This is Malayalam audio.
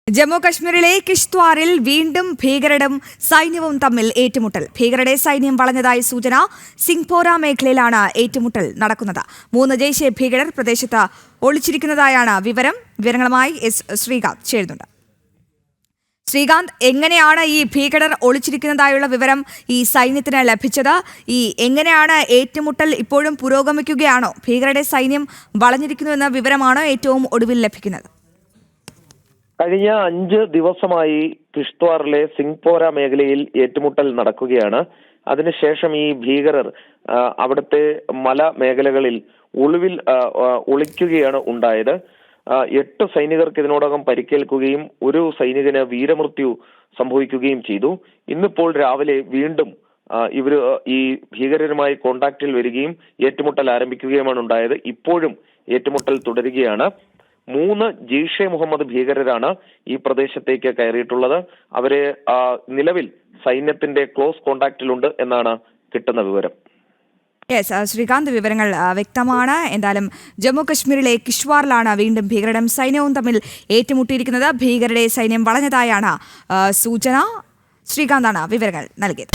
ജമ്മു കശ്മീരിലെ കിഷ്ത്വാറിൽ വീണ്ടും ഭീകരരും സൈന്യവും തമ്മിൽ ഏറ്റുമുട്ടൽ. ഭീകരരുടെ സൈന്യം വളഞ്ഞതായി സൂചന. സിംഗ്പോര മേഖലയിലാണ് ഏറ്റുമുട്ടൽ നടക്കുന്നത്. 3 ജെയ്ഷെ ഭീകരർ പ്രദേശത്ത് ഒളിച്ചിരിക്കുന്നതായാണ് വിവരങ്ങളുമായി ശ്രീകാന്ത് ചേരുന്നുണ്ട്. ശ്രീകാന്ത്, എങ്ങനെയാണ് ഈ ഭീകരർ ഒളിച്ചിരിക്കുന്നതായുള്ള വിവരം ഈ സൈന്യത്തിന് ലഭിച്ചത്? എങ്ങനെയാണ് ഏറ്റുമുട്ടൽ ഇപ്പോഴും പുരോഗമിക്കുകയാണോ? ഭീകരരുടെ സൈന്യം വളഞ്ഞിരിക്കുന്നു എന്ന വിവരമാണോ ഏറ്റവും ഒടുവിൽ ലഭിക്കുന്നത്? കഴിഞ്ഞ 5 ദിവസമായി കിഷ്ത്വാറിലെ സിംഗ്പോര മേഖലയിൽ ഏറ്റുമുട്ടൽ നടക്കുകയാണ്. അതിനുശേഷം ഈ ഭീകരർ അവിടുത്തെ മല മേഖലകളിൽ ഒളിക്കുകയാണ് ഉണ്ടായത്. 8 സൈനികർക്ക് ഇതിനോടകം പരിക്കേൽക്കുകയും ഒരു സൈനികന് വീരമൃത്യു സംഭവിക്കുകയും ചെയ്തു. ഇന്നിപ്പോൾ രാവിലെ വീണ്ടും ഇവര് ഈ ഭീകരരുമായി കോണ്ടാക്റ്റിൽ വരികയും ഏറ്റുമുട്ടൽ ആരംഭിക്കുകയുമാണ് ഉണ്ടായത്. ഇപ്പോഴും ഏറ്റുമുട്ടൽ തുടരുകയാണ്. 3 ജെയ്ഷെ മുഹമ്മദ് ഭീകരരാണ് ഈ പ്രദേശത്തേക്ക് കയറിയിട്ടുള്ളത്. അവരെ നിലവിൽ സൈന്യത്തിന്റെ ക്ലോസ് കോണ്ടാക്റ്റിലുണ്ട് എന്നാണ് കിട്ടുന്ന വിവരം. ശ്രീകാന്ത്, വിവരങ്ങൾ വ്യക്തമാണ്. എന്തായാലും ജമ്മു കശ്മീരിലെ കിഷ്വാറിലാണ് വീണ്ടും ഭീകരരും സൈന്യവും തമ്മിൽ ഏറ്റുമുട്ടിയിരിക്കുന്നത്. ഭീകരരുടെ സൈന്യം വളഞ്ഞതായാണ് സൂചന. ശ്രീകാന്താണ് വിവരങ്ങൾ നൽകിയത്.